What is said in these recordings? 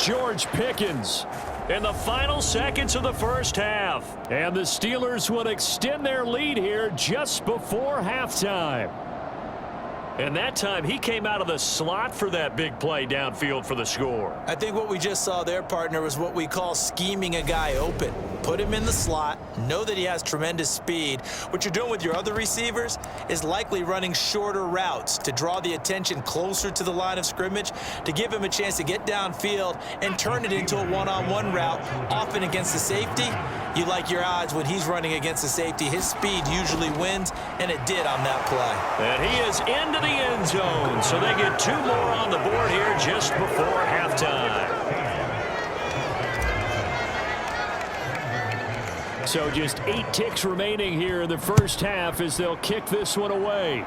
George Pickens in the final seconds of the first half. And the Steelers would extend their lead here just before halftime. And that time, he came out of the slot for that big play downfield for the score. I think what we just saw there, partner, was what we call scheming a guy open. Put him in the slot, know that he has tremendous speed. What you're doing with your other receivers is likely running shorter routes to draw the attention closer to the line of scrimmage, to give him a chance to get downfield and turn it into a one-on-one route, often against the safety. You like your odds when he's running against the safety. His speed usually wins, and it did on that play. And he is into the end zone, so they get 2 more on the board here just before halftime. So just 8 ticks remaining here in the first half as they'll kick this one away.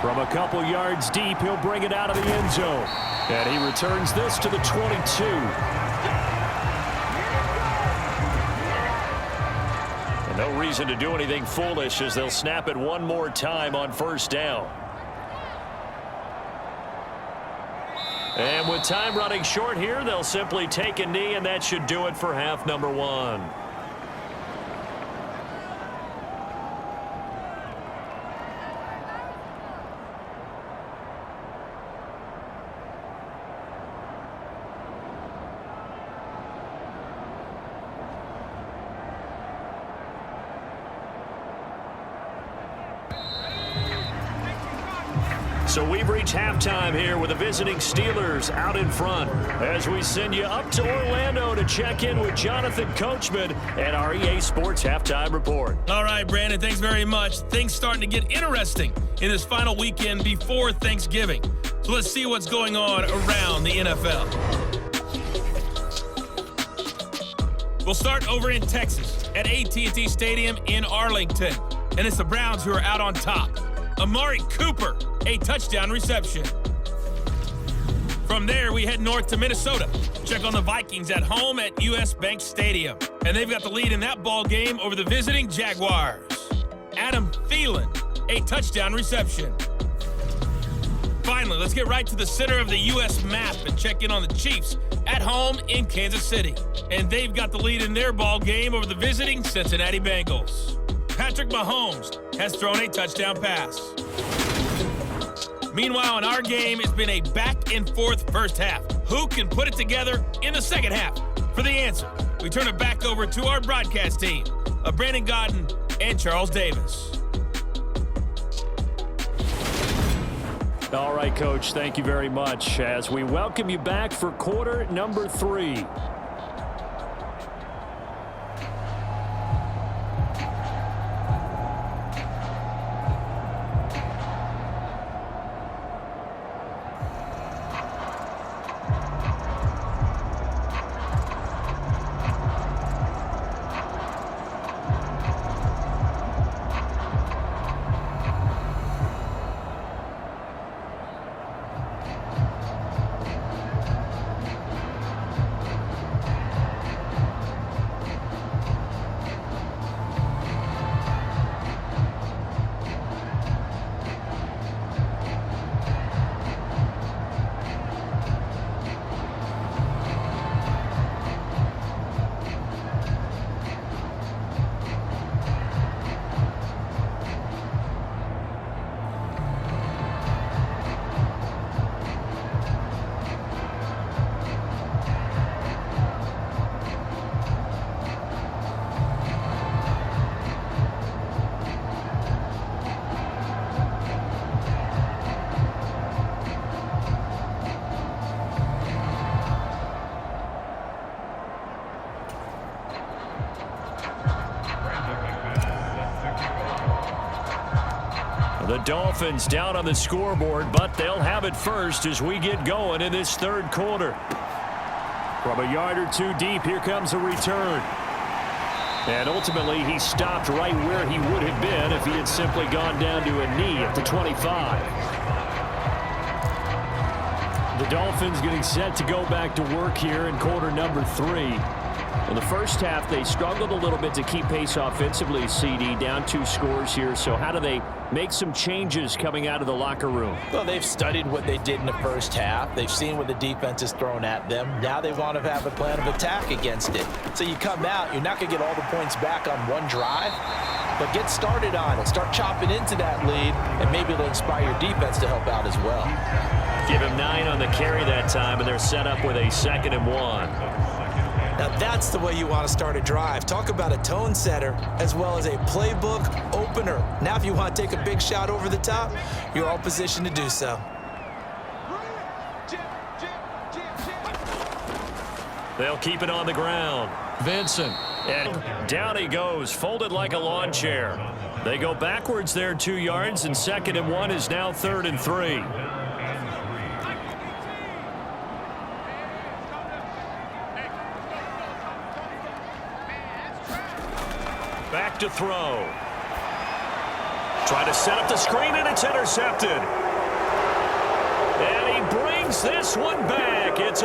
From a couple yards deep, he'll bring it out of the end zone. And he returns this to the 22. No reason to do anything foolish as they'll snap it one more time on first down. And with time running short here, they'll simply take a knee, and that should do it for half number 1. So we've reached halftime here with the visiting Steelers out in front as we send you up to Orlando to check in with Jonathan Coachman and our EA Sports Halftime Report. All right, Brandon, thanks very much. Things starting to get interesting in this final weekend before Thanksgiving. So let's see what's going on around the NFL. We'll start over in Texas at AT&T Stadium in Arlington. And it's the Browns who are out on top. Amari Cooper, a touchdown reception. From there, we head north to Minnesota. Check on the Vikings at home at US Bank Stadium. And they've got the lead in that ball game over the visiting Jaguars. Adam Thielen, a touchdown reception. Finally, let's get right to the center of the U.S. map and check in on the Chiefs at home in Kansas City. And they've got the lead in their ball game over the visiting Cincinnati Bengals. Patrick Mahomes has thrown a touchdown pass. Meanwhile, in our game, it's been a back-and-forth first half. Who can put it together in the second half? For the answer, we turn it back over to our broadcast team of Brandon Godden and Charles Davis. All right, Coach, thank you very much as we welcome you back for quarter number 3. The Dolphins down on the scoreboard, but they'll have it first as we get going in this third quarter. From a yard or 2 deep, here comes a return. And ultimately, he stopped right where he would have been if he had simply gone down to a knee at the 25. The Dolphins getting set to go back to work here in quarter number 3. In the first half, they struggled a little bit to keep pace offensively, CD, down 2 scores here. So how do they make some changes coming out of the locker room? Well, they've studied what they did in the first half. They've seen what the defense has thrown at them. Now they want to have a plan of attack against it. So you come out, you're not going to get all the points back on one drive, but get started on it. Start chopping into that lead, and maybe it'll inspire your defense to help out as well. Give him 9 on the carry that time, and they're set up with a 2nd and 1. Now that's the way you want to start a drive. Talk about a tone setter as well as a playbook opener. Now if you want to take a big shot over the top, you're all positioned to do so. They'll keep it on the ground. Vincent. And down he goes, folded like a lawn chair. They go backwards there 2 yards, and 2nd and 1 is now 3rd and 3. Back to throw. Try to set up the screen, and it's intercepted. And he brings this one back. It's